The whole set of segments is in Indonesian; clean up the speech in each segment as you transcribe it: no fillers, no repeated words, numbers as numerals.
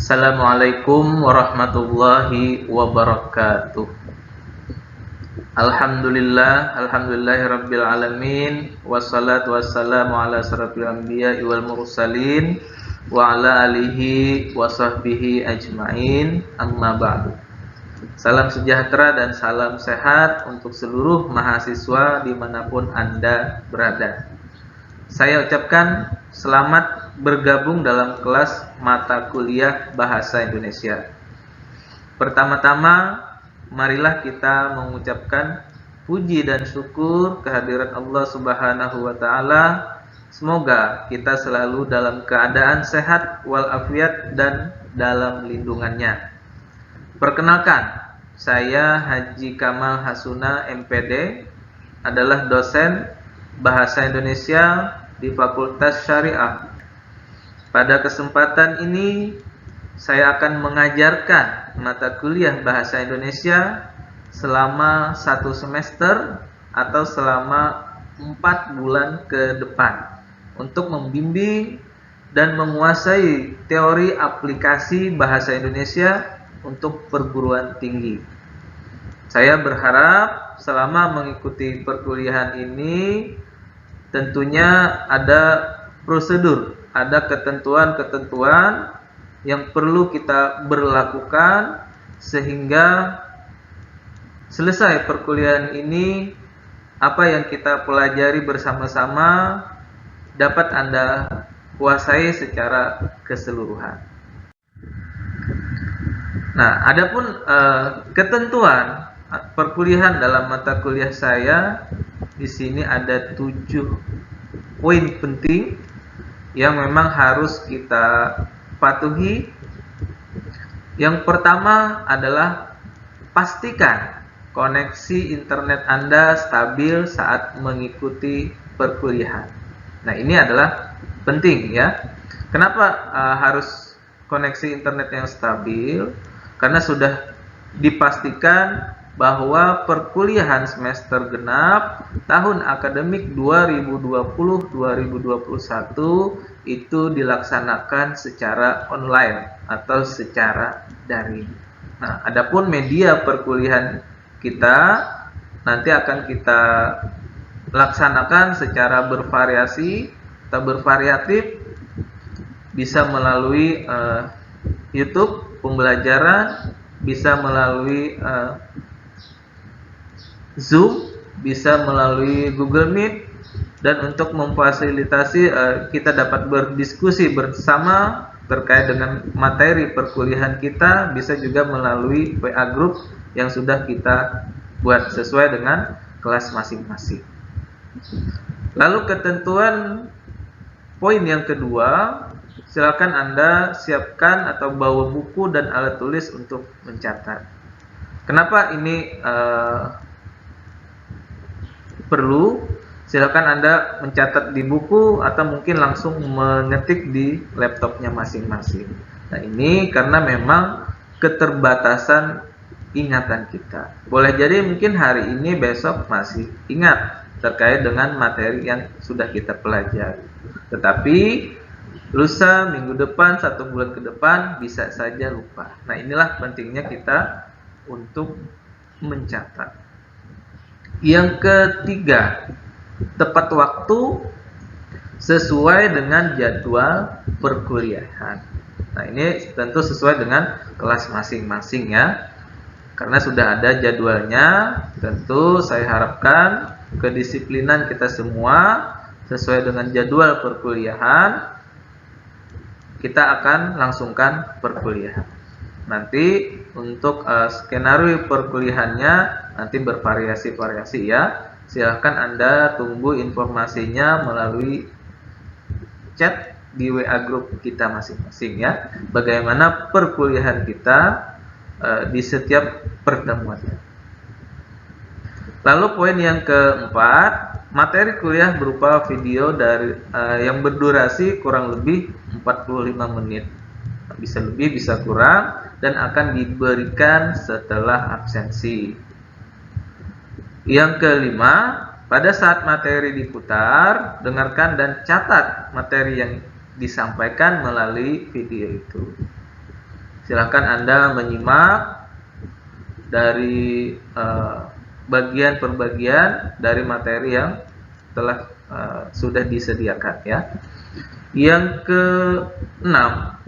Assalamualaikum warahmatullahi wabarakatuh. Alhamdulillahirabbil alamin, wassalatu wassalamu ala asyrafil anbiya'i wal mursalin wa ala alihi wa sahbihi ajmain. Amma ba'du. Salam sejahtera dan salam sehat untuk seluruh mahasiswa dimanapun Anda berada. Saya ucapkan selamat bergabung dalam kelas mata kuliah Bahasa Indonesia. Pertama-tama, marilah kita mengucapkan puji dan syukur kehadirat Allah Subhanahu wa Ta'ala. Semoga kita selalu dalam keadaan sehat walafiat dan dalam lindungannya. Perkenalkan, saya Haji Kamal Hasuna MPD, adalah dosen Bahasa Indonesia di Fakultas Syariah. Pada kesempatan ini saya akan mengajarkan mata kuliah Bahasa Indonesia selama 1 semester atau selama 4 bulan ke depan untuk membimbing dan menguasai teori aplikasi Bahasa Indonesia untuk perguruan tinggi. Saya berharap selama mengikuti perkuliahan ini tentunya ada prosedur, ada ketentuan-ketentuan yang perlu kita berlakukan sehingga selesai perkuliahan ini apa yang kita pelajari bersama-sama dapat Anda kuasai secara keseluruhan. Nah, adapun ketentuan perkuliahan dalam mata kuliah saya di sini ada 7 poin penting yang memang harus kita patuhi. Yang pertama adalah pastikan koneksi internet Anda stabil saat mengikuti perkuliahan. Nah, ini adalah penting ya. Kenapa harus koneksi internet yang stabil? Karena sudah dipastikan bahwa perkuliahan semester genap tahun akademik 2020-2021 itu dilaksanakan secara online atau secara daring. Nah, adapun media perkuliahan kita nanti akan kita laksanakan secara bervariasi atau bervariatif, bisa melalui YouTube pembelajaran, bisa melalui Zoom, bisa melalui Google Meet, dan untuk memfasilitasi kita dapat berdiskusi bersama terkait dengan materi perkuliahan kita, bisa juga melalui WA Group yang sudah kita buat sesuai dengan kelas masing-masing. Lalu ketentuan poin yang kedua, silakan Anda siapkan atau bawa buku dan alat tulis untuk mencatat. Kenapa ini perlu? Silakan Anda mencatat di buku atau mungkin langsung mengetik di laptopnya masing-masing. Nah, ini karena memang keterbatasan ingatan kita. Boleh jadi mungkin hari ini, besok masih ingat terkait dengan materi yang sudah kita pelajari. Tetapi lusa, minggu depan, 1 bulan ke depan bisa saja lupa. Nah, inilah pentingnya kita untuk mencatat. Yang ketiga, tepat waktu sesuai dengan jadwal perkuliahan. Nah, ini tentu sesuai dengan kelas masing-masing ya. Karena sudah ada jadwalnya, tentu saya harapkan kedisiplinan kita semua sesuai dengan jadwal perkuliahan. Kita akan langsungkan perkuliahan. Nanti untuk skenario perkuliahannya nanti bervariasi-variasi ya. Silahkan Anda tunggu informasinya melalui chat di WA Group kita masing-masing ya. Bagaimana perkuliahan kita di setiap pertemuannya. Lalu poin yang keempat, materi kuliah berupa video dari yang berdurasi kurang lebih 45 menit. Bisa lebih, bisa kurang, dan akan diberikan setelah absensi. Yang kelima, pada saat materi diputar, dengarkan dan catat materi yang disampaikan melalui video itu. Silakan Anda menyimak dari bagian per bagian dari materi yang telah sudah disediakan ya. Yang keenam,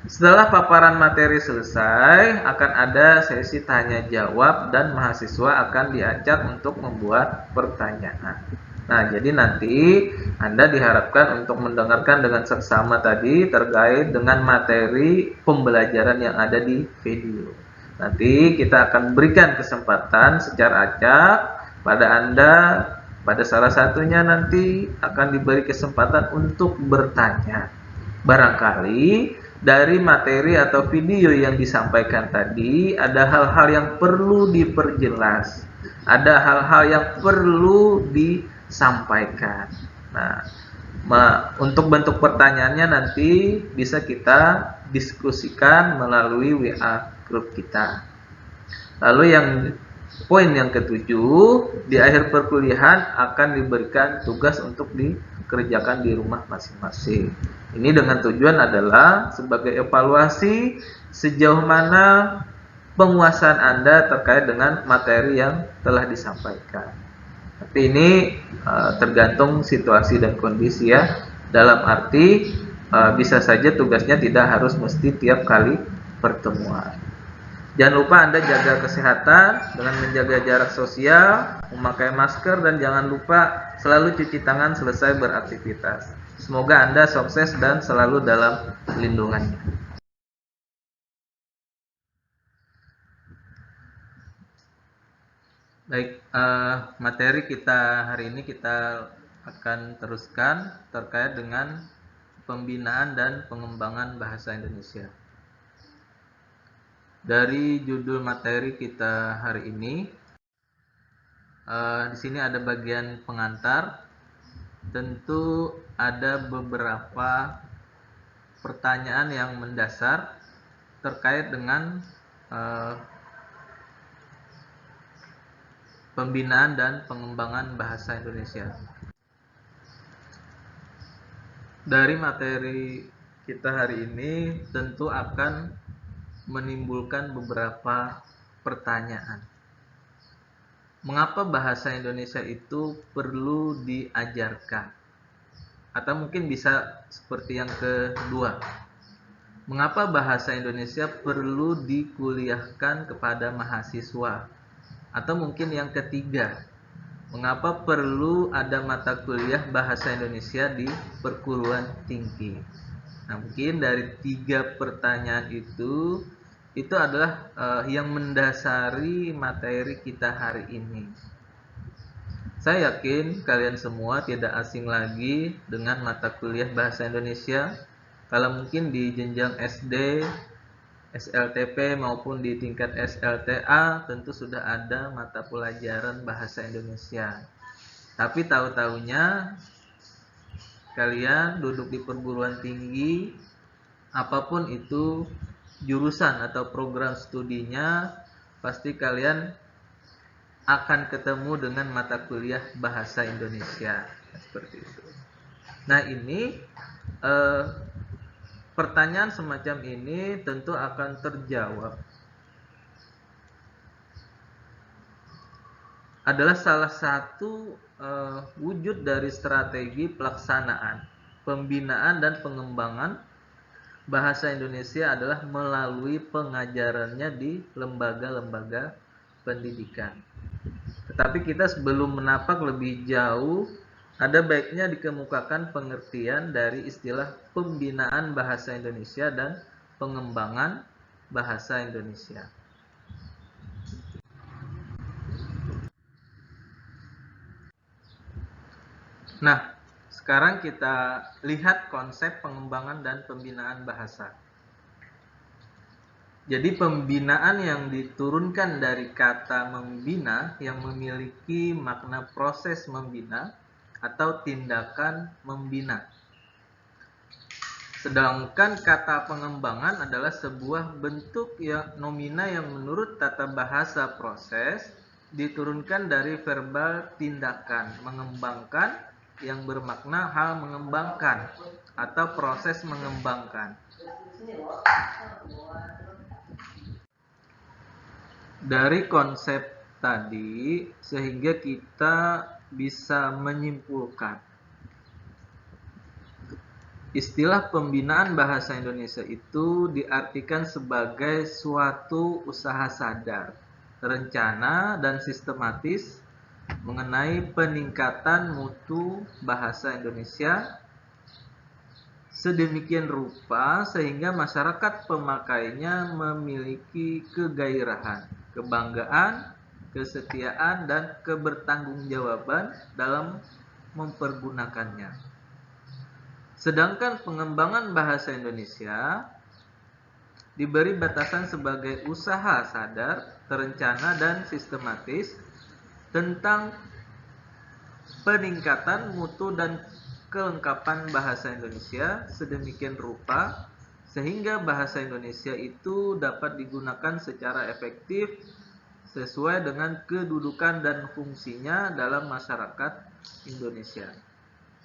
setelah paparan materi selesai, akan ada sesi tanya jawab dan mahasiswa akan diajak untuk membuat pertanyaan. Nah, jadi nanti Anda diharapkan untuk mendengarkan dengan seksama tadi terkait dengan materi pembelajaran yang ada di video. Nanti kita akan berikan kesempatan secara acak pada Anda, pada salah satunya nanti akan diberi kesempatan untuk bertanya. Barangkali dari materi atau video yang disampaikan tadi ada hal-hal yang perlu diperjelas, ada hal-hal yang perlu disampaikan. Nah, untuk bentuk pertanyaannya nanti bisa kita diskusikan melalui WA grup kita. Lalu poin yang ketujuh, di akhir perkuliahan akan diberikan tugas untuk dikerjakan di rumah masing-masing. Ini dengan tujuan adalah sebagai evaluasi sejauh mana penguasaan Anda terkait dengan materi yang telah disampaikan. Tapi ini tergantung situasi dan kondisi ya. Dalam arti bisa saja tugasnya tidak harus mesti tiap kali pertemuan. Jangan lupa Anda jaga kesehatan dengan menjaga jarak sosial, memakai masker, dan jangan lupa selalu cuci tangan selesai beraktivitas. Semoga Anda sukses dan selalu dalam lindungannya. Baik, materi kita hari ini kita akan teruskan terkait dengan pembinaan dan pengembangan bahasa Indonesia. Dari judul materi kita hari ini, di sini ada bagian pengantar. Tentu ada beberapa pertanyaan yang mendasar terkait dengan pembinaan dan pengembangan bahasa Indonesia. Dari materi kita hari ini tentu akan menimbulkan beberapa pertanyaan. Mengapa bahasa Indonesia itu perlu diajarkan? Atau mungkin bisa seperti yang kedua, mengapa bahasa Indonesia perlu dikuliahkan kepada mahasiswa? Atau mungkin yang ketiga, mengapa perlu ada mata kuliah bahasa Indonesia di perguruan tinggi? Nah, mungkin dari tiga pertanyaan itu adalah yang mendasari materi kita hari ini. Saya yakin kalian semua tidak asing lagi dengan mata kuliah bahasa Indonesia. Kalau mungkin di jenjang SD, SLTP maupun di tingkat SLTA tentu sudah ada mata pelajaran bahasa Indonesia. Tapi tahu-tahunya kalian duduk di perguruan tinggi, apapun itu jurusan atau program studinya, pasti kalian akan ketemu dengan mata kuliah bahasa Indonesia seperti itu. Nah, ini pertanyaan semacam ini tentu akan terjawab. Adalah salah satu wujud dari strategi pelaksanaan pembinaan dan pengembangan bahasa Indonesia adalah melalui pengajarannya di lembaga-lembaga pendidikan. Tetapi kita sebelum menapak lebih jauh, ada baiknya dikemukakan pengertian dari istilah pembinaan bahasa Indonesia dan pengembangan bahasa Indonesia. Nah, sekarang kita lihat konsep pengembangan dan pembinaan bahasa. Jadi pembinaan yang diturunkan dari kata membina yang memiliki makna proses membina atau tindakan membina. Sedangkan kata pengembangan adalah sebuah bentuk nomina yang menurut tata bahasa proses diturunkan dari verbal tindakan, mengembangkan yang bermakna hal mengembangkan atau proses mengembangkan. Dari konsep tadi, sehingga kita bisa menyimpulkan istilah pembinaan bahasa Indonesia itu diartikan sebagai suatu usaha sadar, terencana, dan sistematis mengenai peningkatan mutu bahasa Indonesia sedemikian rupa sehingga masyarakat pemakainya memiliki kegairahan, kebanggaan, kesetiaan, dan kebertanggungjawaban dalam mempergunakannya. Sedangkan pengembangan bahasa Indonesia diberi batasan sebagai usaha sadar, terencana, dan sistematis tentang peningkatan mutu dan kelengkapan bahasa Indonesia sedemikian rupa sehingga bahasa Indonesia itu dapat digunakan secara efektif sesuai dengan kedudukan dan fungsinya dalam masyarakat Indonesia.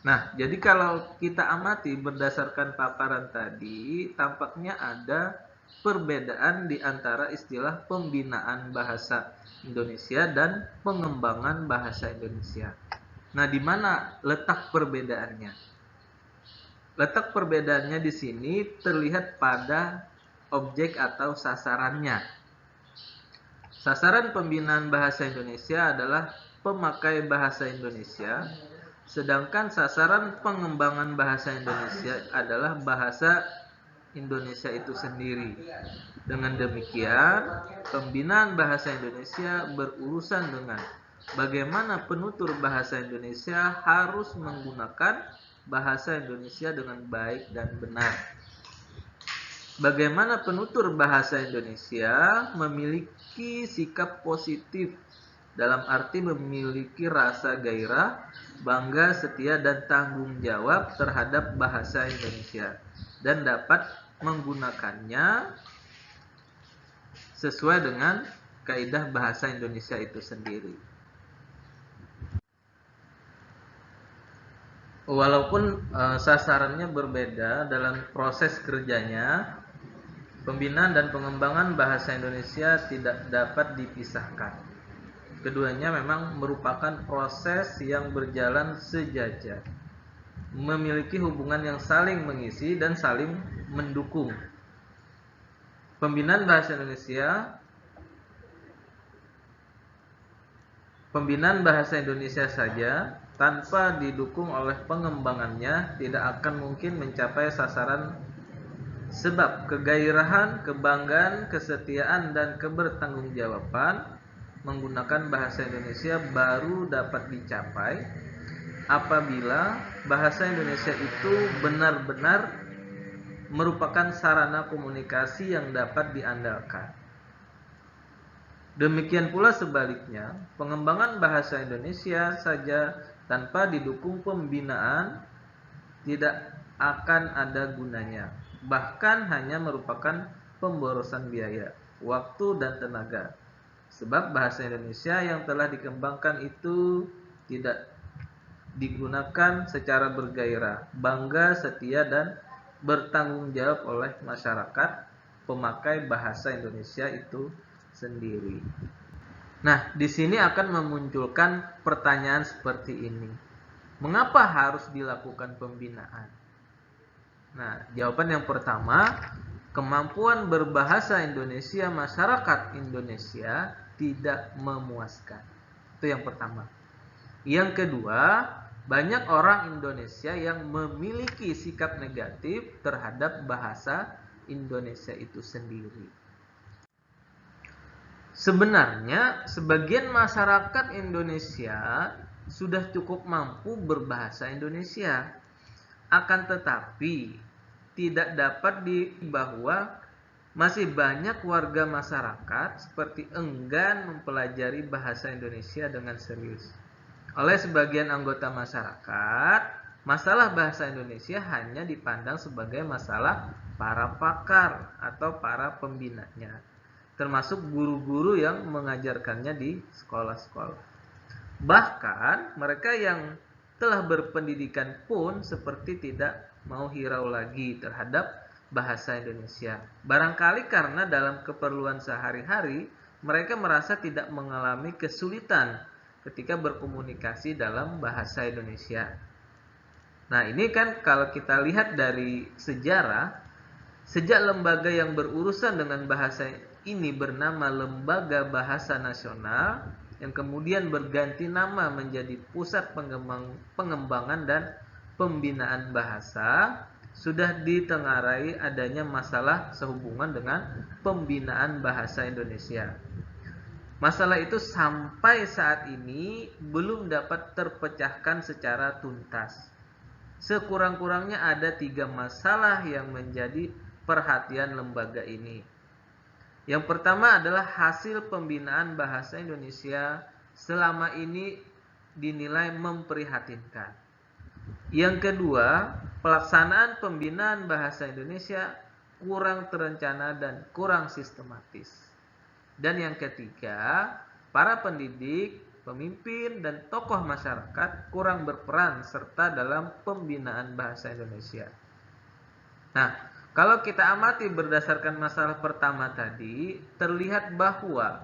Nah, jadi kalau kita amati berdasarkan paparan tadi, tampaknya ada perbedaan di antara istilah pembinaan bahasa Indonesia dan pengembangan bahasa Indonesia. Nah, di mana letak perbedaannya? Letak perbedaannya di sini terlihat pada objek atau sasarannya. Sasaran pembinaan bahasa Indonesia adalah pemakai bahasa Indonesia, sedangkan sasaran pengembangan bahasa Indonesia adalah bahasa Indonesia itu sendiri. Dengan demikian, pembinaan bahasa Indonesia berurusan dengan bagaimana penutur bahasa Indonesia harus menggunakan bahasa Indonesia dengan baik dan benar. Bagaimana penutur bahasa Indonesia memiliki sikap positif dalam arti memiliki rasa gairah, bangga, setia, dan tanggung jawab terhadap bahasa Indonesia dan dapat menggunakannya sesuai dengan kaidah bahasa Indonesia itu sendiri. Walaupun sasarannya berbeda dalam proses kerjanya, pembinaan dan pengembangan bahasa Indonesia tidak dapat dipisahkan. Keduanya memang merupakan proses yang berjalan sejajar, memiliki hubungan yang saling mengisi dan saling mendukung. Pembinaan bahasa Indonesia saja tanpa didukung oleh pengembangannya tidak akan mungkin mencapai sasaran, sebab kegairahan, kebanggaan, kesetiaan, dan kebertanggungjawaban menggunakan bahasa Indonesia baru dapat dicapai apabila bahasa Indonesia itu benar-benar merupakan sarana komunikasi yang dapat diandalkan. Demikian pula sebaliknya, pengembangan bahasa Indonesia saja tanpa didukung pembinaan tidak akan ada gunanya, bahkan hanya merupakan pemborosan biaya, waktu, dan tenaga. Sebab bahasa Indonesia yang telah dikembangkan itu tidak digunakan secara bergairah, bangga, setia, dan bertanggung jawab oleh masyarakat pemakai bahasa Indonesia itu sendiri. Nah, di sini akan memunculkan pertanyaan seperti ini. Mengapa harus dilakukan pembinaan? Nah, jawaban yang pertama, kemampuan berbahasa Indonesia masyarakat Indonesia tidak memuaskan. Itu yang pertama. Yang kedua, banyak orang Indonesia yang memiliki sikap negatif terhadap bahasa Indonesia itu sendiri. Sebenarnya, sebagian masyarakat Indonesia sudah cukup mampu berbahasa Indonesia. Akan tetapi, tidak dapat bahwa masih banyak warga masyarakat seperti enggan mempelajari bahasa Indonesia dengan serius. Oleh sebagian anggota masyarakat, masalah bahasa Indonesia hanya dipandang sebagai masalah para pakar atau para pembinanya, termasuk guru-guru yang mengajarkannya di sekolah-sekolah. Bahkan mereka yang telah berpendidikan pun seperti tidak mau hirau lagi terhadap bahasa Indonesia. Barangkali karena dalam keperluan sehari-hari mereka merasa tidak mengalami kesulitan ketika berkomunikasi dalam bahasa Indonesia. Nah, ini kan kalau kita lihat dari sejarah, sejak lembaga yang berurusan dengan bahasa ini bernama Lembaga Bahasa Nasional, yang kemudian berganti nama menjadi Pusat Pengembangan dan Pembinaan Bahasa, sudah ditengarai adanya masalah sehubungan dengan pembinaan bahasa Indonesia. Masalah itu sampai saat ini belum dapat terpecahkan secara tuntas. Sekurang-kurangnya ada 3 masalah yang menjadi perhatian lembaga ini. Yang pertama adalah hasil pembinaan bahasa Indonesia selama ini dinilai memprihatinkan. Yang kedua, pelaksanaan pembinaan bahasa Indonesia kurang terencana dan kurang sistematis. Dan yang ketiga, para pendidik, pemimpin, dan tokoh masyarakat kurang berperan serta dalam pembinaan bahasa Indonesia. Nah, kalau kita amati berdasarkan masalah pertama tadi, terlihat bahwa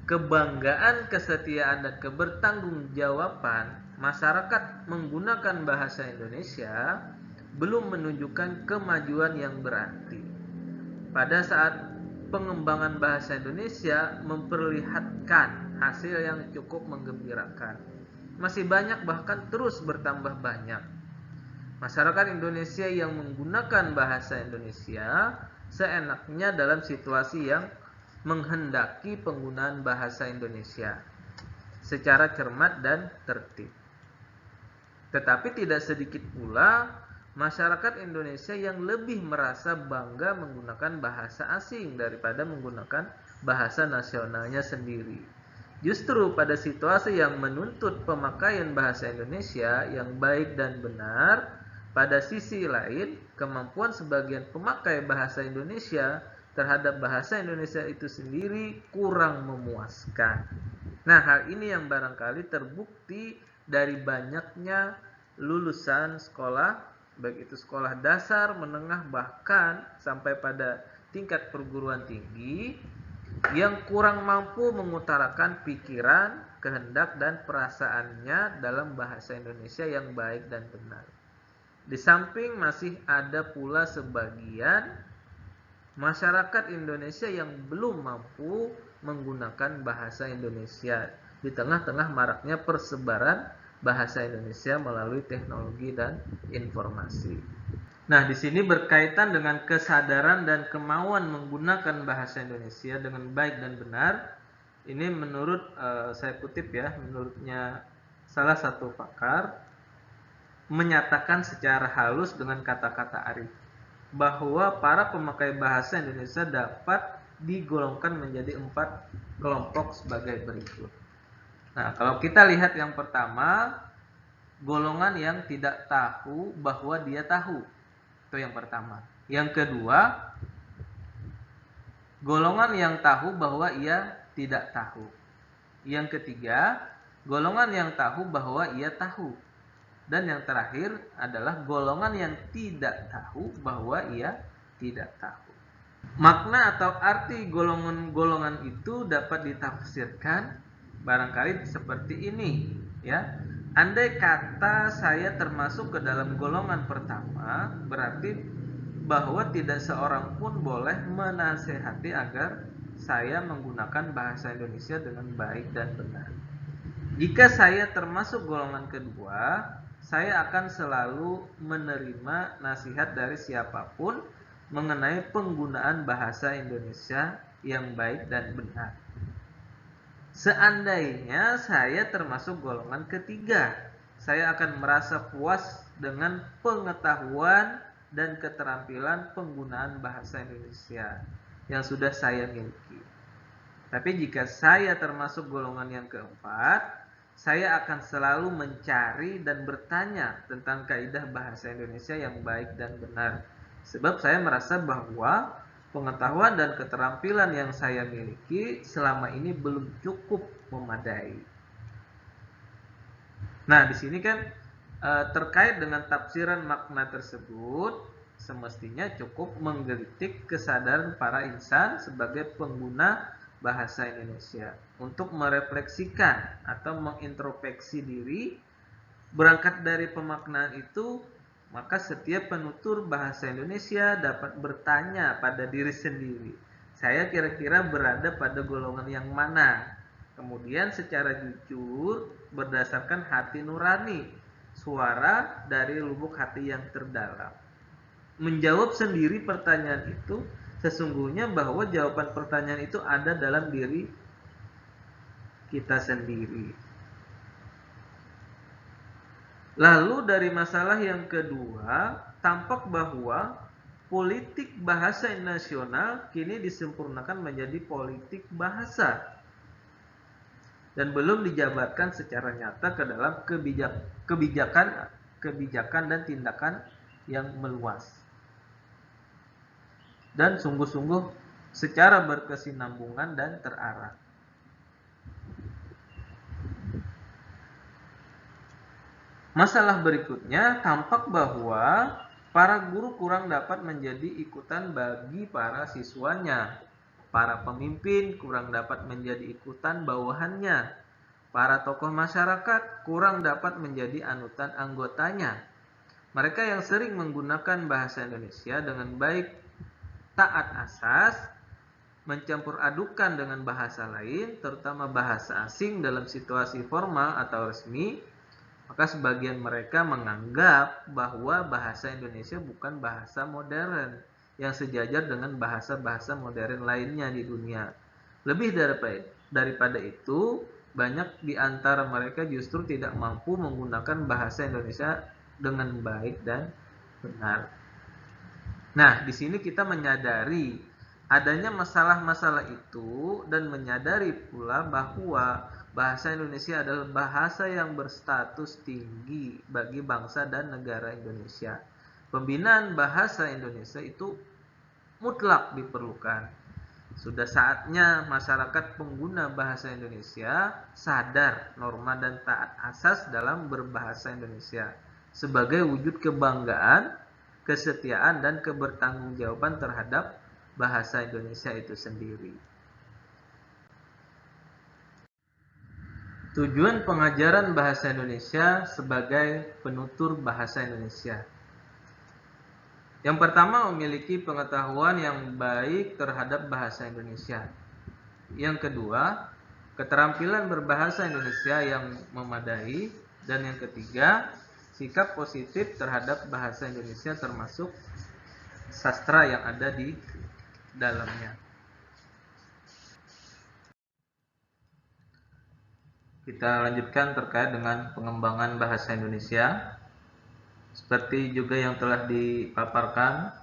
kebanggaan, kesetiaan, dan kebertanggungjawaban masyarakat menggunakan bahasa Indonesia belum menunjukkan kemajuan yang berarti. Pada saat pengembangan bahasa Indonesia memperlihatkan hasil yang cukup menggembirakan. Masih banyak, bahkan terus bertambah banyak masyarakat Indonesia yang menggunakan bahasa Indonesia seenaknya dalam situasi yang menghendaki penggunaan bahasa Indonesia secara cermat dan tertib. Tetapi tidak sedikit pula masyarakat Indonesia yang lebih merasa bangga menggunakan bahasa asing daripada menggunakan bahasa nasionalnya sendiri. Justru pada situasi yang menuntut pemakaian bahasa Indonesia yang baik dan benar, pada sisi lain kemampuan sebagian pemakai bahasa Indonesia terhadap bahasa Indonesia itu sendiri kurang memuaskan. Nah, hal ini yang barangkali terbukti dari banyaknya lulusan sekolah, baik itu sekolah dasar, menengah, bahkan sampai pada tingkat perguruan tinggi, yang kurang mampu mengutarakan pikiran, kehendak, dan perasaannya dalam bahasa Indonesia yang baik dan benar. Di samping masih ada pula sebagian masyarakat Indonesia yang belum mampu menggunakan bahasa Indonesia di tengah-tengah maraknya persebaran bahasa Indonesia melalui teknologi dan informasi. Nah, di sini berkaitan dengan kesadaran dan kemauan menggunakan bahasa Indonesia dengan baik dan benar. Ini menurut saya kutip ya, menurutnya salah satu pakar menyatakan secara halus dengan kata-kata arif bahwa para pemakai bahasa Indonesia dapat digolongkan menjadi 4 kelompok sebagai berikut. Nah, kalau kita lihat yang pertama, golongan yang tidak tahu bahwa dia tahu. Itu yang pertama. Yang kedua, golongan yang tahu bahwa ia tidak tahu. Yang ketiga, golongan yang tahu bahwa ia tahu. Dan yang terakhir adalah golongan yang tidak tahu bahwa ia tidak tahu. Makna atau arti golongan-golongan itu dapat ditafsirkan barangkali seperti ini, ya. Andai kata saya termasuk ke dalam golongan pertama, berarti bahwa tidak seorang pun boleh menasehati agar saya menggunakan bahasa Indonesia dengan baik dan benar. Jika saya termasuk golongan kedua, saya akan selalu menerima nasihat dari siapapun mengenai penggunaan bahasa Indonesia yang baik dan benar. Seandainya saya termasuk golongan ketiga, saya akan merasa puas dengan pengetahuan dan keterampilan penggunaan bahasa Indonesia yang sudah saya miliki. Tapi jika saya termasuk golongan yang keempat, saya akan selalu mencari dan bertanya tentang kaidah bahasa Indonesia yang baik dan benar. Sebab saya merasa bahwa pengetahuan dan keterampilan yang saya miliki selama ini belum cukup memadai. Nah, di sini kan terkait dengan tafsiran makna tersebut, semestinya cukup menggelitik kesadaran para insan sebagai pengguna bahasa Indonesia untuk merefleksikan atau mengintrospeksi diri. Berangkat dari pemaknaan itu, maka setiap penutur bahasa Indonesia dapat bertanya pada diri sendiri, saya kira-kira berada pada golongan yang mana? Kemudian secara jujur berdasarkan hati nurani, suara dari lubuk hati yang terdalam. Menjawab sendiri pertanyaan itu, sesungguhnya bahwa jawaban pertanyaan itu ada dalam diri kita sendiri. Lalu dari masalah yang kedua, tampak bahwa politik bahasa nasional kini disempurnakan menjadi politik bahasa dan belum dijabarkan secara nyata ke dalam kebijakan dan tindakan yang meluas dan sungguh-sungguh secara berkesinambungan dan terarah. Masalah berikutnya, tampak bahwa para guru kurang dapat menjadi ikutan bagi para siswanya. Para pemimpin kurang dapat menjadi ikutan bawahannya. Para tokoh masyarakat kurang dapat menjadi anutan anggotanya. Mereka yang sering menggunakan bahasa Indonesia dengan baik taat asas, mencampur adukan dengan bahasa lain, terutama bahasa asing dalam situasi formal atau resmi, maka sebagian mereka menganggap bahwa bahasa Indonesia bukan bahasa modern yang sejajar dengan bahasa-bahasa modern lainnya di dunia. Lebih daripada itu, banyak di antara mereka justru tidak mampu menggunakan bahasa Indonesia dengan baik dan benar. Nah, di sini kita menyadari adanya masalah-masalah itu dan menyadari pula bahwa bahasa Indonesia adalah bahasa yang berstatus tinggi bagi bangsa dan negara Indonesia. Pembinaan bahasa Indonesia itu mutlak diperlukan. Sudah saatnya masyarakat pengguna bahasa Indonesia sadar norma dan taat asas dalam berbahasa Indonesia sebagai wujud kebanggaan, kesetiaan, dan kebertanggungjawaban terhadap bahasa Indonesia itu sendiri. Tujuan pengajaran bahasa Indonesia sebagai penutur bahasa Indonesia. Yang pertama, memiliki pengetahuan yang baik terhadap bahasa Indonesia. Yang kedua, keterampilan berbahasa Indonesia yang memadai. Dan yang ketiga, sikap positif terhadap bahasa Indonesia termasuk sastra yang ada di dalamnya. Kita lanjutkan terkait dengan pengembangan bahasa Indonesia. Seperti juga yang telah dipaparkan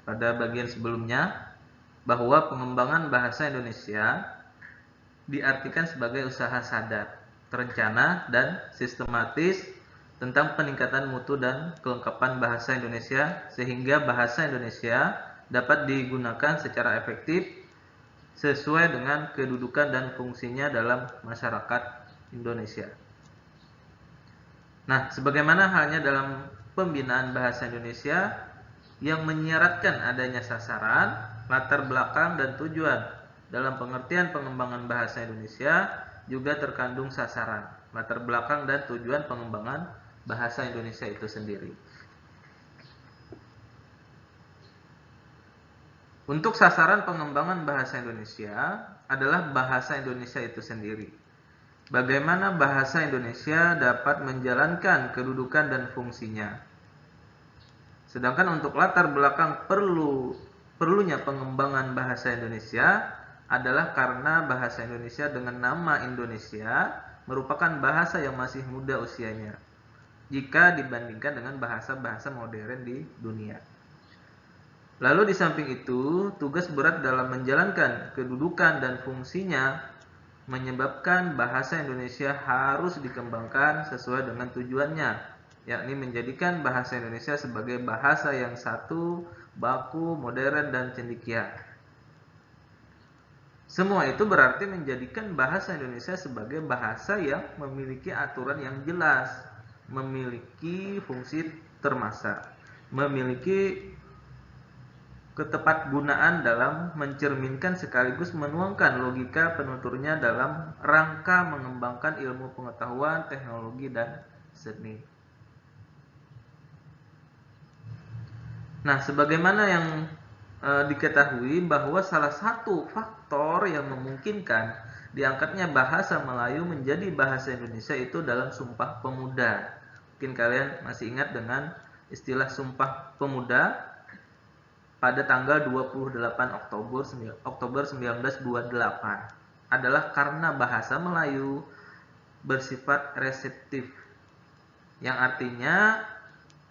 pada bagian sebelumnya, bahwa pengembangan bahasa Indonesia diartikan sebagai usaha sadar, terencana, dan sistematis tentang peningkatan mutu dan kelengkapan bahasa Indonesia sehingga bahasa Indonesia dapat digunakan secara efektif sesuai dengan kedudukan dan fungsinya dalam masyarakat Indonesia. Nah, sebagaimana halnya dalam pembinaan bahasa Indonesia yang menyiratkan adanya sasaran, latar belakang, dan tujuan, dalam pengertian pengembangan bahasa Indonesia juga terkandung sasaran, latar belakang, dan tujuan pengembangan bahasa Indonesia itu sendiri. Untuk sasaran pengembangan bahasa Indonesia adalah bahasa Indonesia itu sendiri. Bagaimana bahasa Indonesia dapat menjalankan kedudukan dan fungsinya. Sedangkan untuk latar belakang perlunya pengembangan bahasa Indonesia adalah karena bahasa Indonesia dengan nama Indonesia merupakan bahasa yang masih muda usianya jika dibandingkan dengan bahasa-bahasa modern di dunia. Lalu di samping itu, tugas berat dalam menjalankan kedudukan dan fungsinya menyebabkan bahasa Indonesia harus dikembangkan sesuai dengan tujuannya, yakni menjadikan bahasa Indonesia sebagai bahasa yang satu, baku, modern, dan cendekia. Semua itu berarti menjadikan bahasa Indonesia sebagai bahasa yang memiliki aturan yang jelas, memiliki fungsi termasa, memiliki ketepatgunaan dalam mencerminkan sekaligus menuangkan logika penuturnya dalam rangka mengembangkan ilmu pengetahuan, teknologi, dan seni. Nah, sebagaimana yang diketahui bahwa salah satu faktor yang memungkinkan diangkatnya bahasa Melayu menjadi bahasa Indonesia itu dalam Sumpah Pemuda. Mungkin kalian masih ingat dengan istilah Sumpah Pemuda pada tanggal 28 Oktober 1928 adalah karena bahasa Melayu bersifat reseptif, yang artinya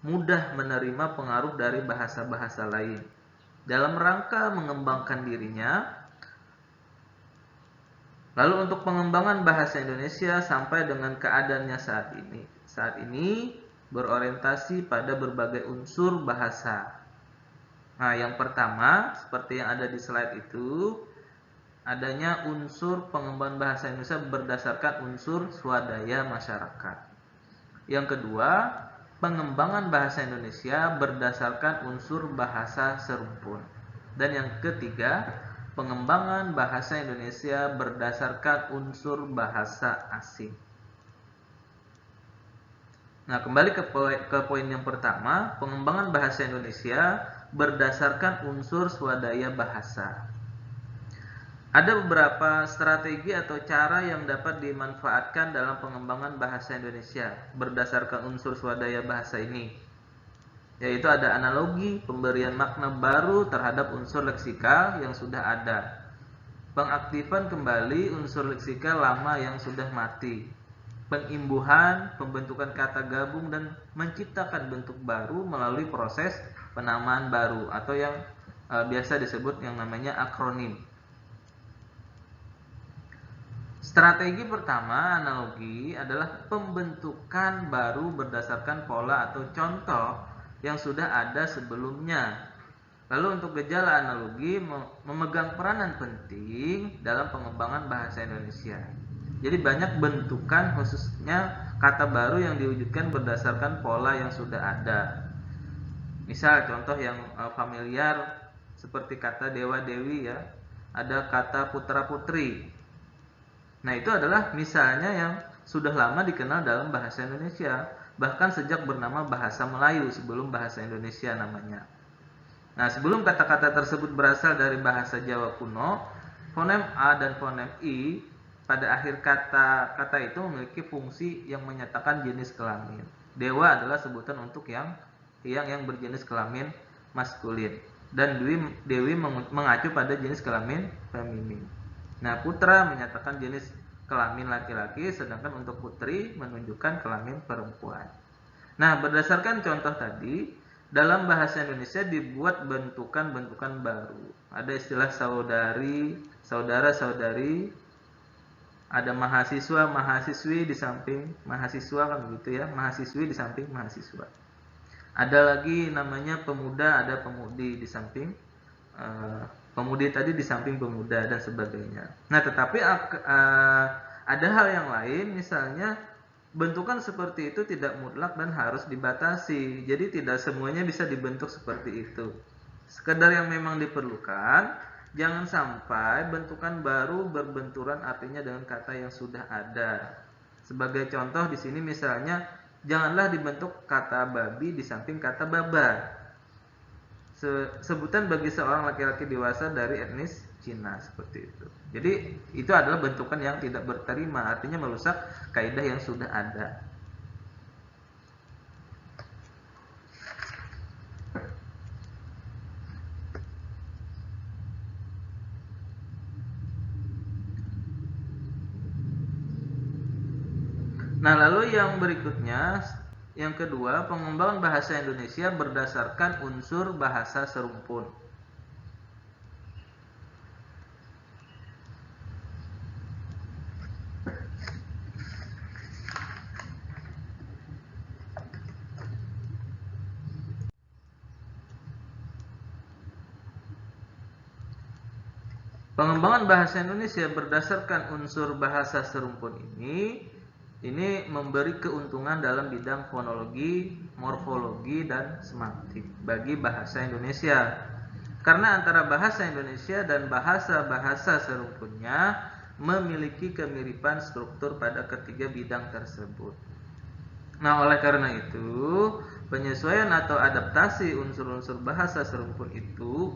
mudah menerima pengaruh dari bahasa-bahasa lain. Dalam rangka mengembangkan dirinya, lalu untuk pengembangan bahasa Indonesia sampai dengan keadaannya saat ini berorientasi pada berbagai unsur bahasa. Nah, yang pertama, seperti yang ada di slide itu, adanya unsur pengembangan bahasa Indonesia berdasarkan unsur swadaya masyarakat. Yang kedua, pengembangan bahasa Indonesia berdasarkan unsur bahasa serumpun. Dan yang ketiga, pengembangan bahasa Indonesia berdasarkan unsur bahasa asing. Nah, kembali ke poin yang pertama, pengembangan bahasa Indonesia berdasarkan unsur swadaya bahasa. Ada beberapa strategi atau cara yang dapat dimanfaatkan dalam pengembangan bahasa Indonesia berdasarkan unsur swadaya bahasa ini, yaitu ada analogi, pemberian makna baru terhadap unsur leksikal yang sudah ada, pengaktifan kembali unsur leksikal lama yang sudah mati, pengimbuhan, pembentukan kata gabung, dan menciptakan bentuk baru melalui proses penamaan baru atau yang biasa disebut yang namanya akronim. Strategi pertama, analogi, adalah pembentukan baru berdasarkan pola atau contoh yang sudah ada sebelumnya. Lalu untuk gejala analogi memegang peranan penting dalam pengembangan bahasa Indonesia. Jadi banyak bentukan, khususnya kata baru yang diwujudkan berdasarkan pola yang sudah ada. Misal contoh yang familiar seperti kata dewa dewi ya, ada kata putra putri. Nah, itu adalah misalnya yang sudah lama dikenal dalam bahasa Indonesia, bahkan sejak bernama bahasa Melayu sebelum bahasa Indonesia namanya. Nah, sebelum kata-kata tersebut berasal dari bahasa Jawa kuno, fonem A dan fonem I pada akhir kata itu memiliki fungsi yang menyatakan jenis kelamin. Dewa adalah sebutan untuk yang berjenis kelamin maskulin, dan dewi mengacu pada jenis kelamin feminin. Nah, putra menyatakan jenis kelamin laki-laki, sedangkan untuk putri menunjukkan kelamin perempuan. Nah, berdasarkan contoh tadi, dalam bahasa Indonesia dibuat bentukan-bentukan baru. Ada istilah saudari, saudara-saudari, ada mahasiswa, mahasiswi di samping mahasiswa, kan begitu ya, mahasiswi di samping mahasiswa. Ada lagi namanya pemuda, ada pemudi di samping pemudi tadi di samping pemuda dan sebagainya. Nah, tetapi ada hal yang lain, misalnya bentukan seperti itu tidak mutlak dan harus dibatasi. Jadi tidak semuanya bisa dibentuk seperti itu. Sekedar yang memang diperlukan, jangan sampai bentukan baru berbenturan artinya dengan kata yang sudah ada. Sebagai contoh di sini misalnya, janganlah dibentuk kata babi di samping kata baba. Sebutan bagi seorang laki-laki dewasa dari etnis Cina, seperti itu. Jadi itu adalah bentukan yang tidak berterima, artinya merusak kaidah yang sudah ada. Nah, lalu yang berikutnya, yang kedua, pengembangan bahasa Indonesia berdasarkan unsur bahasa serumpun. Pengembangan bahasa Indonesia berdasarkan unsur bahasa serumpun ini Ini memberi keuntungan dalam bidang fonologi, morfologi, dan semantik bagi bahasa Indonesia. Karena antara bahasa Indonesia dan bahasa-bahasa serumpunnya memiliki kemiripan struktur pada ketiga bidang tersebut. Nah, oleh karena itu, penyesuaian atau adaptasi unsur-unsur bahasa serumpun itu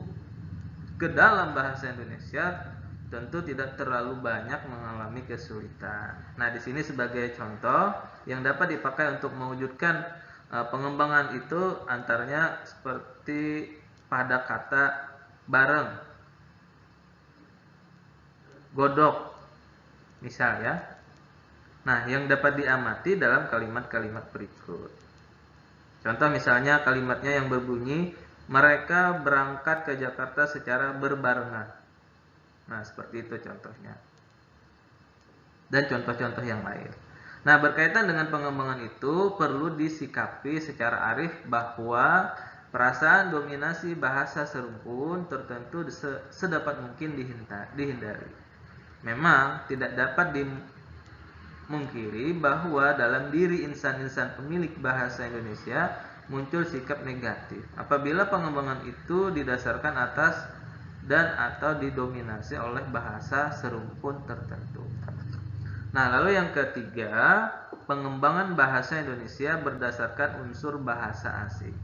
ke dalam bahasa Indonesia tentu tidak terlalu banyak mengalami kesulitan. Nah, di sini sebagai contoh yang dapat dipakai untuk mewujudkan pengembangan itu antaranya seperti pada kata bareng, godok, misal ya. Nah, yang dapat diamati dalam kalimat-kalimat berikut. Contoh misalnya kalimatnya yang berbunyi, mereka berangkat ke Jakarta secara berbarengan. Nah, seperti itu contohnya. Dan contoh-contoh yang lain. Nah, berkaitan dengan pengembangan itu perlu disikapi secara arif bahwa perasaan dominasi bahasa serumpun tertentu sedapat mungkin dihindari. Memang tidak dapat dimungkiri bahwa dalam diri insan-insan pemilik bahasa Indonesia muncul sikap negatif apabila pengembangan itu didasarkan atas dan atau didominasi oleh bahasa serumpun tertentu. Nah, lalu yang ketiga, pengembangan bahasa Indonesia berdasarkan unsur bahasa asing.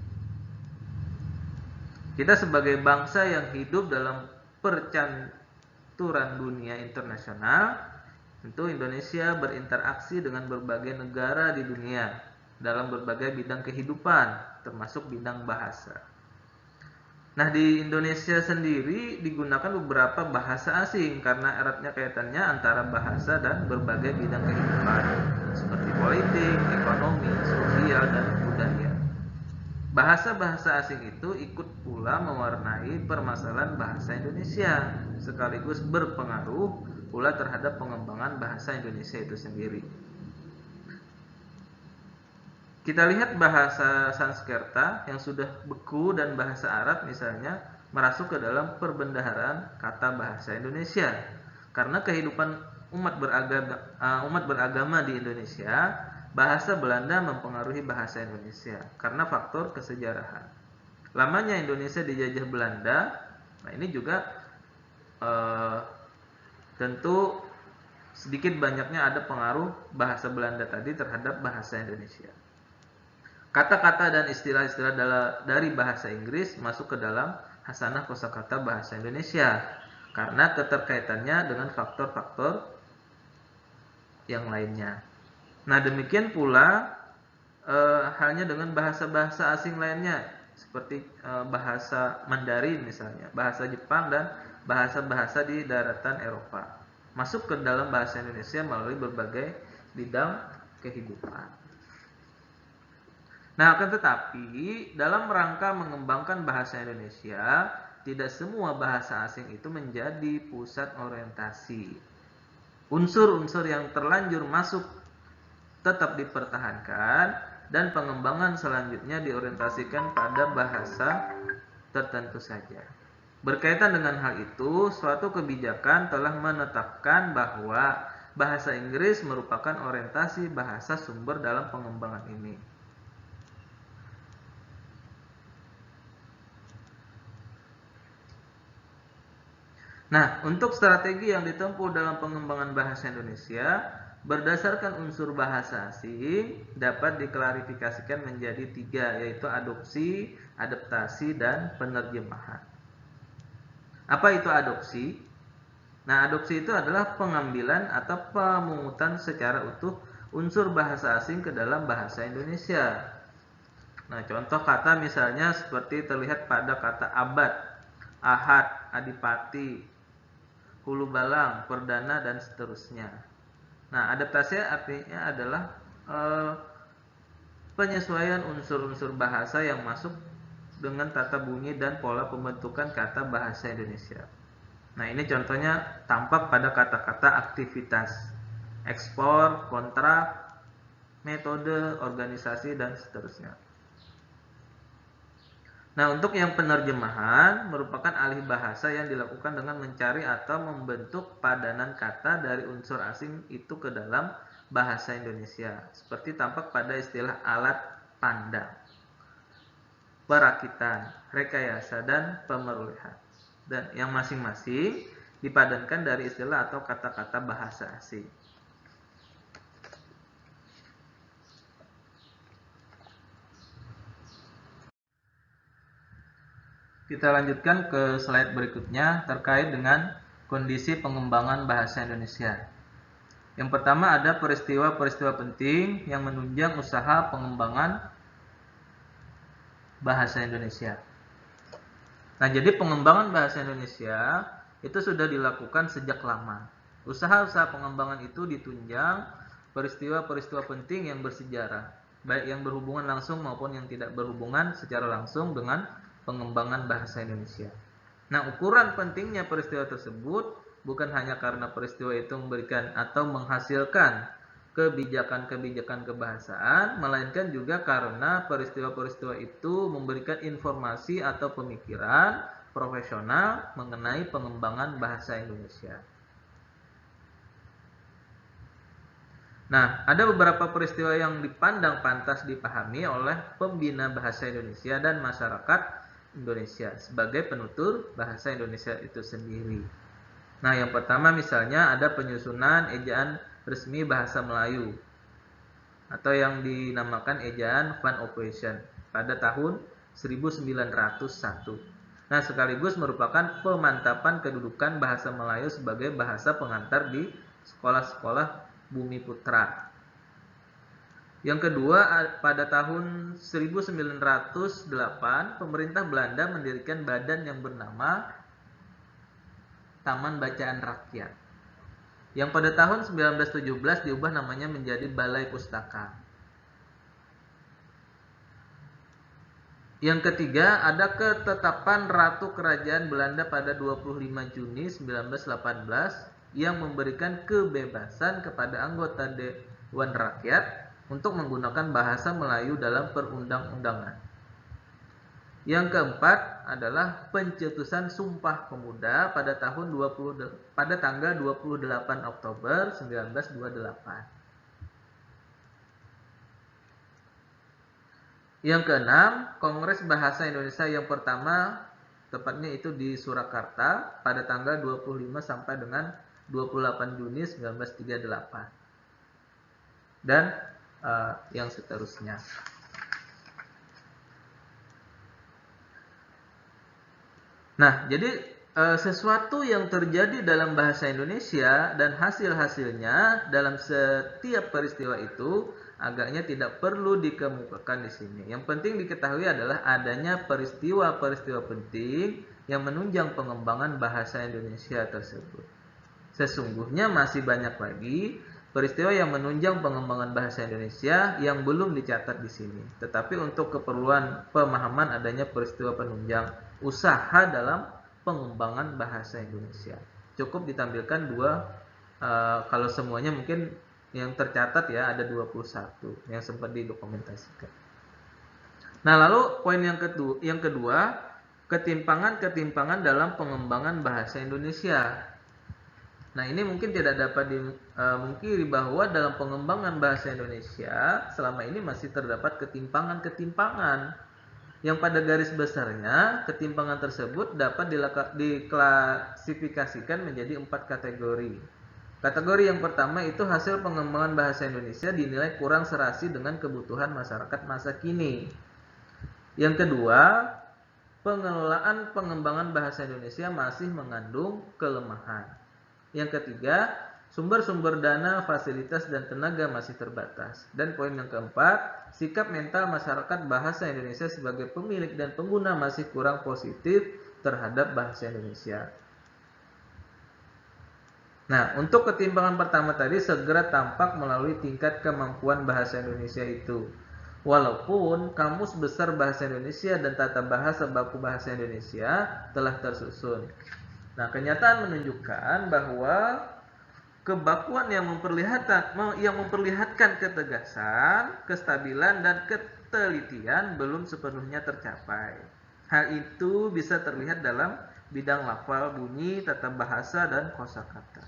Kita sebagai bangsa yang hidup dalam percaturan dunia internasional, tentu Indonesia berinteraksi dengan berbagai negara di dunia dalam berbagai bidang kehidupan, termasuk bidang bahasa. Nah, di Indonesia sendiri digunakan beberapa bahasa asing karena eratnya kaitannya antara bahasa dan berbagai bidang kehidupan seperti politik, ekonomi, sosial, dan budaya. Bahasa-bahasa asing itu ikut pula mewarnai permasalahan bahasa Indonesia sekaligus berpengaruh pula terhadap pengembangan bahasa Indonesia itu sendiri. Kita lihat bahasa Sanskerta yang sudah beku dan bahasa Arab misalnya merasuk ke dalam perbendaharaan kata bahasa Indonesia. Karena kehidupan umat beragama di Indonesia, bahasa Belanda mempengaruhi bahasa Indonesia karena faktor kesejarahan. Lamanya Indonesia dijajah Belanda, nah ini juga tentu sedikit banyaknya ada pengaruh bahasa Belanda tadi terhadap bahasa Indonesia. Kata-kata dan istilah-istilah dari bahasa Inggris masuk ke dalam hasanah kosakata bahasa Indonesia karena keterkaitannya dengan faktor-faktor yang lainnya. Nah, demikian pula halnya dengan bahasa-bahasa asing lainnya seperti bahasa Mandarin misalnya, bahasa Jepang dan bahasa-bahasa di daratan Eropa masuk ke dalam bahasa Indonesia melalui berbagai bidang kehidupan. Nah, akan tetapi dalam rangka mengembangkan bahasa Indonesia, tidak semua bahasa asing itu menjadi pusat orientasi. Unsur-unsur yang terlanjur masuk tetap dipertahankan dan pengembangan selanjutnya diorientasikan pada bahasa tertentu saja. Berkaitan dengan hal itu, suatu kebijakan telah menetapkan bahwa bahasa Inggris merupakan orientasi bahasa sumber dalam pengembangan ini. Nah, untuk strategi yang ditempuh dalam pengembangan bahasa Indonesia berdasarkan unsur bahasa asing dapat diklarifikasikan menjadi 3, yaitu adopsi, adaptasi, dan penerjemahan. Apa itu adopsi? Nah, adopsi itu adalah pengambilan atau pemungutan secara utuh unsur bahasa asing ke dalam bahasa Indonesia. Nah, contoh kata misalnya seperti terlihat pada kata abad, ahad, adipati, hulu balang, perdana, dan seterusnya. Nah, adaptasi artinya adalah penyesuaian unsur-unsur bahasa yang masuk dengan tata bunyi dan pola pembentukan kata bahasa Indonesia. Nah, ini contohnya tampak pada kata-kata aktivitas, ekspor, kontrak, metode, organisasi, dan seterusnya. Nah, untuk yang penerjemahan merupakan alih bahasa yang dilakukan dengan mencari atau membentuk padanan kata dari unsur asing itu ke dalam bahasa Indonesia, seperti tampak pada istilah alat pandang, perakitan, rekayasa, dan pemerolehan. Dan yang masing-masing dipadankan dari istilah atau kata-kata bahasa asing. Kita lanjutkan ke slide berikutnya terkait dengan kondisi pengembangan bahasa Indonesia. Yang pertama ada peristiwa-peristiwa penting yang menunjang usaha pengembangan bahasa Indonesia. Nah, jadi pengembangan bahasa Indonesia itu sudah dilakukan sejak lama. Usaha-usaha pengembangan itu ditunjang peristiwa-peristiwa penting yang bersejarah, baik yang berhubungan langsung maupun yang tidak berhubungan secara langsung dengan pengembangan bahasa Indonesia. Nah, ukuran pentingnya peristiwa tersebut bukan hanya karena peristiwa itu memberikan atau menghasilkan kebijakan-kebijakan kebahasaan, melainkan juga karena peristiwa-peristiwa itu memberikan informasi atau pemikiran profesional mengenai pengembangan bahasa Indonesia. Nah, ada beberapa peristiwa yang dipandang pantas dipahami oleh pembina bahasa Indonesia dan masyarakat Indonesia sebagai penutur bahasa Indonesia itu sendiri. Nah, yang pertama misalnya ada penyusunan ejaan resmi bahasa Melayu atau yang dinamakan ejaan Van Ophuijsen pada tahun 1901. Nah, sekaligus merupakan pemantapan kedudukan bahasa Melayu sebagai bahasa pengantar di sekolah-sekolah Bumi Putra. Yang kedua, pada tahun 1908, pemerintah Belanda mendirikan badan yang bernama Taman Bacaan Rakyat, yang pada tahun 1917 diubah namanya menjadi Balai Pustaka. Yang ketiga, ada ketetapan Ratu Kerajaan Belanda pada 25 Juni 1918 yang memberikan kebebasan kepada anggota Dewan Rakyat untuk menggunakan bahasa Melayu dalam perundang-undangan. Yang keempat adalah pencetusan Sumpah Pemuda pada tanggal 28 Oktober 1928. Yang keenam, Kongres Bahasa Indonesia yang pertama, tepatnya itu di Surakarta pada tanggal 25 sampai dengan 28 Juni 1938. Dan yang seterusnya. Nah, jadi sesuatu yang terjadi dalam bahasa Indonesia dan hasil-hasilnya dalam setiap peristiwa itu agaknya tidak perlu dikemukakan di sini. Yang penting diketahui adalah adanya peristiwa-peristiwa penting yang menunjang pengembangan bahasa Indonesia tersebut. Sesungguhnya masih banyak lagi peristiwa yang menunjang pengembangan bahasa Indonesia yang belum dicatat di sini. Tetapi untuk keperluan pemahaman adanya peristiwa penunjang usaha dalam pengembangan bahasa Indonesia, cukup ditampilkan dua, kalau semuanya mungkin yang tercatat ya ada 21 yang sempat didokumentasikan. Nah, lalu poin yang kedua, ketimpangan-ketimpangan dalam pengembangan bahasa Indonesia. Nah, ini mungkin tidak dapat dimungkiri bahwa dalam pengembangan bahasa Indonesia selama ini masih terdapat ketimpangan-ketimpangan yang pada garis besarnya ketimpangan tersebut dapat diklasifikasikan menjadi 4 kategori. Kategori yang pertama itu hasil pengembangan bahasa Indonesia dinilai kurang serasi dengan kebutuhan masyarakat masa kini. Yang kedua, pengelolaan pengembangan bahasa Indonesia masih mengandung kelemahan. Yang ketiga, sumber-sumber dana, fasilitas, dan tenaga masih terbatas. Dan poin yang keempat, sikap mental masyarakat bahasa Indonesia sebagai pemilik dan pengguna masih kurang positif terhadap bahasa Indonesia. Nah, untuk ketimpangan pertama tadi segera tampak melalui tingkat kemampuan bahasa Indonesia itu. Walaupun Kamus Besar Bahasa Indonesia dan Tata Bahasa Baku Bahasa Indonesia telah tersusun. Nah, kenyataan menunjukkan bahwa kebakuan yang memperlihatkan ketegasan, kestabilan, dan ketelitian belum sepenuhnya tercapai. Hal itu bisa terlihat dalam bidang lafal, bunyi, tata bahasa, dan kosakata.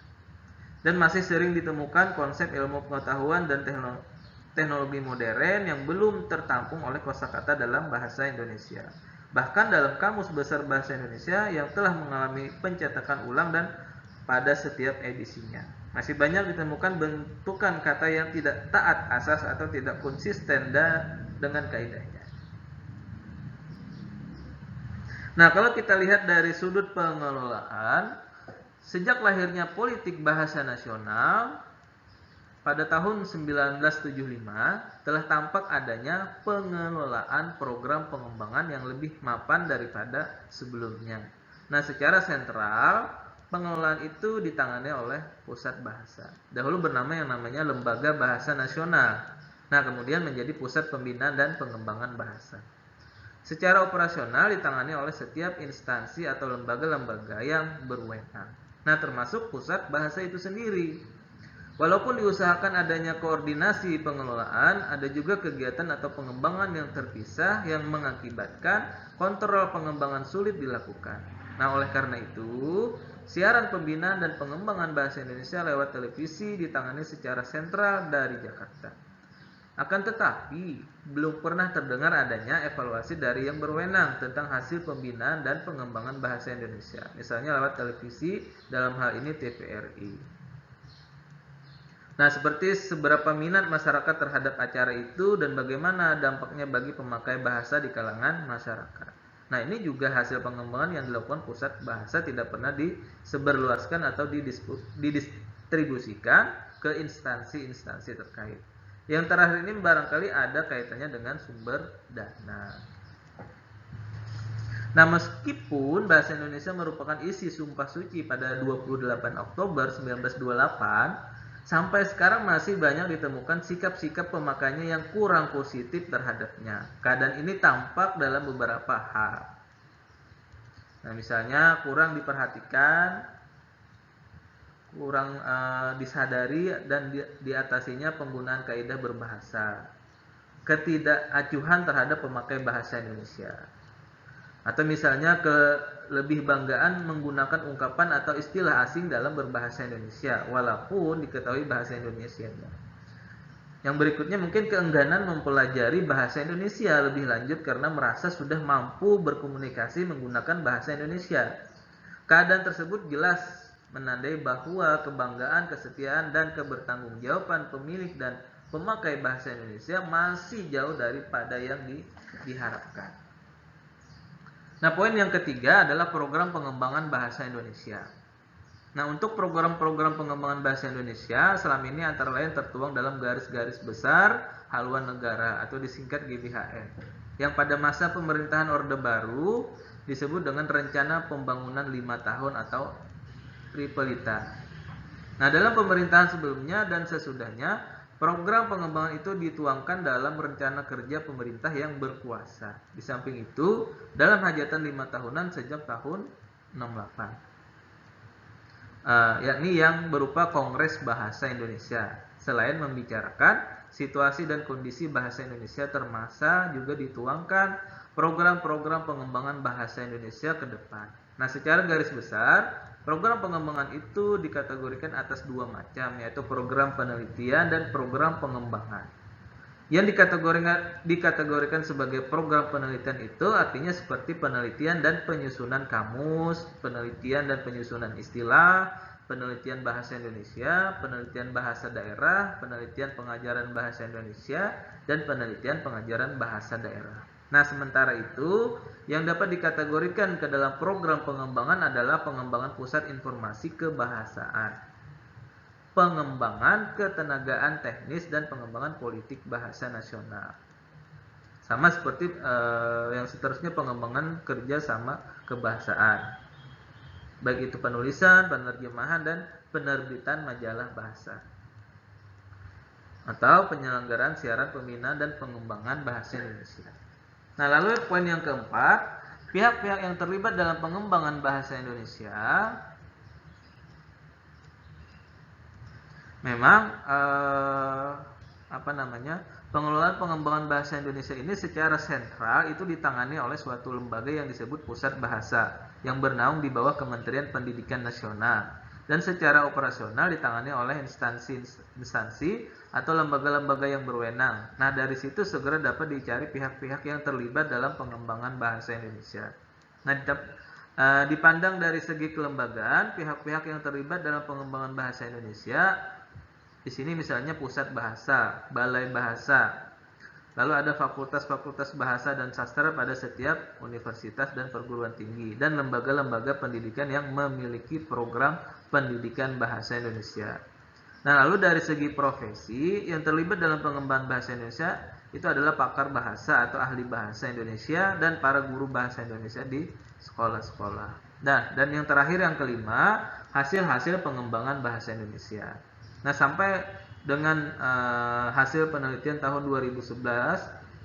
Dan masih sering ditemukan konsep ilmu pengetahuan dan teknologi modern yang belum tertampung oleh kosakata dalam bahasa Indonesia. Bahkan dalam Kamus Besar Bahasa Indonesia yang telah mengalami pencetakan ulang dan pada setiap edisinya, masih banyak ditemukan bentukan kata yang tidak taat asas atau tidak konsisten dengan kaidahnya. Nah, kalau kita lihat dari sudut pengelolaan, sejak lahirnya politik bahasa nasional pada tahun 1975 telah tampak adanya pengelolaan program pengembangan yang lebih mapan daripada sebelumnya. Nah, secara sentral, pengelolaan itu ditangani oleh Pusat Bahasa. Dahulu bernama yang namanya Lembaga Bahasa Nasional. Nah, kemudian menjadi Pusat Pembinaan dan Pengembangan Bahasa. Secara operasional ditangani oleh setiap instansi atau lembaga-lembaga yang berwenang. Nah, termasuk Pusat Bahasa itu sendiri. Walaupun diusahakan adanya koordinasi pengelolaan, ada juga kegiatan atau pengembangan yang terpisah yang mengakibatkan kontrol pengembangan sulit dilakukan. Nah, oleh karena itu, siaran pembinaan dan pengembangan bahasa Indonesia lewat televisi ditangani secara sentral dari Jakarta. Akan tetapi, belum pernah terdengar adanya evaluasi dari yang berwenang tentang hasil pembinaan dan pengembangan bahasa Indonesia, misalnya lewat televisi, dalam hal ini TVRI. Nah, seperti seberapa minat masyarakat terhadap acara itu dan bagaimana dampaknya bagi pemakai bahasa di kalangan masyarakat. Nah, ini juga hasil pengembangan yang dilakukan Pusat Bahasa tidak pernah disebarluaskan atau didistribusikan ke instansi-instansi terkait. Yang terakhir ini barangkali ada kaitannya dengan sumber dana. Nah, meskipun bahasa Indonesia merupakan isi Sumpah Suci pada 28 Oktober 1928, sampai sekarang masih banyak ditemukan sikap-sikap pemakainya yang kurang positif terhadapnya. Keadaan ini tampak dalam beberapa hal. Nah, misalnya kurang diperhatikan, kurang disadari dan diatasinya penggunaan kaidah berbahasa, ketidakacuhan terhadap pemakai bahasa Indonesia, atau misalnya lebih banggaan menggunakan ungkapan atau istilah asing dalam berbahasa Indonesia walaupun diketahui bahasa Indonesianya. Yang berikutnya mungkin keengganan mempelajari bahasa Indonesia lebih lanjut karena merasa sudah mampu berkomunikasi menggunakan bahasa Indonesia. Keadaan tersebut jelas menandai bahwa kebanggaan, kesetiaan, dan kebertanggungjawaban pemilik dan pemakai bahasa Indonesia masih jauh daripada yang diharapkan. Nah, poin yang ketiga adalah program pengembangan bahasa Indonesia. Nah, untuk program-program pengembangan bahasa Indonesia selama ini antara lain tertuang dalam garis-garis besar haluan negara atau disingkat GBHN, yang pada masa pemerintahan Orde Baru disebut dengan Rencana Pembangunan 5 Tahun atau Tripelita. Nah, dalam pemerintahan sebelumnya dan sesudahnya, program pengembangan itu dituangkan dalam rencana kerja pemerintah yang berkuasa. Di samping itu, dalam hajatan 5 tahunan sejak tahun 68, yakni yang berupa Kongres Bahasa Indonesia. Selain membicarakan situasi dan kondisi bahasa Indonesia, termasuk juga dituangkan program-program pengembangan bahasa Indonesia ke depan. Nah, secara garis besar, program pengembangan itu dikategorikan atas dua macam, yaitu program penelitian dan program pengembangan. Yang dikategorikan sebagai program penelitian itu artinya seperti penelitian dan penyusunan kamus, penelitian dan penyusunan istilah, penelitian bahasa Indonesia, penelitian bahasa daerah, penelitian pengajaran bahasa Indonesia, dan penelitian pengajaran bahasa daerah. Nah, sementara itu, yang dapat dikategorikan ke dalam program pengembangan adalah pengembangan pusat informasi kebahasaan, pengembangan ketenagaan teknis, dan pengembangan politik bahasa nasional. Sama seperti yang seterusnya, pengembangan kerja sama kebahasaan, baik itu penulisan, penerjemahan, dan penerbitan majalah bahasa, atau penyelenggaraan siaran pembinaan dan pengembangan bahasa Indonesia. Nah, lalu poin yang keempat, pihak-pihak yang terlibat dalam pengembangan bahasa Indonesia memang Pengelolaan pengembangan bahasa Indonesia ini secara sentral itu ditangani oleh suatu lembaga yang disebut Pusat Bahasa yang bernaung di bawah Kementerian Pendidikan Nasional, dan secara operasional ditangani oleh instansi atau lembaga-lembaga yang berwenang. Nah, dari situ segera dapat dicari pihak-pihak yang terlibat dalam pengembangan bahasa Indonesia. Nah, dipandang dari segi kelembagaan, pihak-pihak yang terlibat dalam pengembangan bahasa Indonesia di sini misalnya Pusat Bahasa, Balai Bahasa, lalu ada fakultas-fakultas bahasa dan sastra pada setiap universitas dan perguruan tinggi, dan lembaga-lembaga pendidikan yang memiliki program pendidikan bahasa Indonesia. Nah, lalu dari segi profesi yang terlibat dalam pengembangan bahasa Indonesia itu adalah pakar bahasa atau ahli bahasa Indonesia dan para guru bahasa Indonesia di sekolah-sekolah. Nah, dan yang terakhir yang kelima, hasil-hasil pengembangan bahasa Indonesia. Nah, sampai dengan hasil penelitian tahun 2011,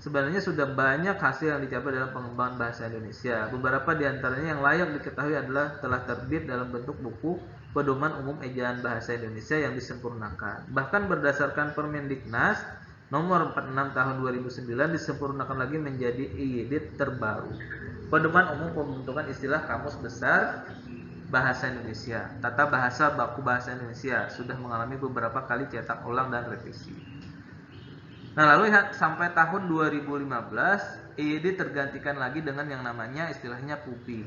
sebenarnya sudah banyak hasil yang dicapai dalam pengembangan bahasa Indonesia. Beberapa di antaranya yang layak diketahui adalah telah terbit dalam bentuk buku Pedoman Umum Ejaan Bahasa Indonesia yang disempurnakan. Bahkan berdasarkan Permendiknas nomor 46 tahun 2009 disempurnakan lagi menjadi IYD terbaru. Pedoman Umum Pembentukan Istilah Kamus Besar Bahasa Indonesia, Tata Bahasa Baku Bahasa Indonesia sudah mengalami beberapa kali cetak ulang dan revisi. Nah, lalu sampai tahun 2015 IYD tergantikan lagi dengan yang namanya istilahnya PUBI,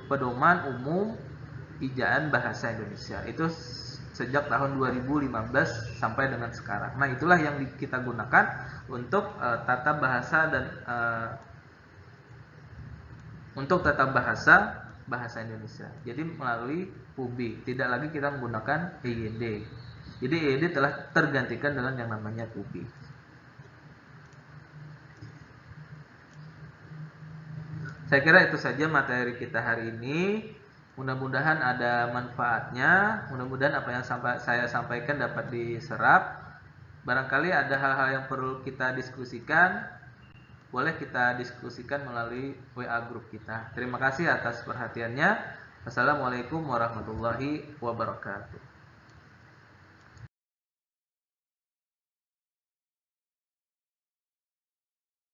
Pedoman Umum Ijaan Bahasa Indonesia. Itu sejak tahun 2015 sampai dengan sekarang. Nah, itulah yang kita gunakan untuk tata bahasa dan untuk tata bahasa Indonesia. Jadi melalui PUBI, tidak lagi kita menggunakan IYD. Jadi IYD telah tergantikan dengan yang namanya PUBI. Saya kira itu saja materi kita hari ini. Mudah-mudahan ada manfaatnya. Mudah-mudahan apa yang saya sampaikan dapat diserap. Barangkali ada hal-hal yang perlu kita diskusikan, boleh kita diskusikan melalui WA grup kita. Terima kasih atas perhatiannya. Assalamualaikum warahmatullahi wabarakatuh.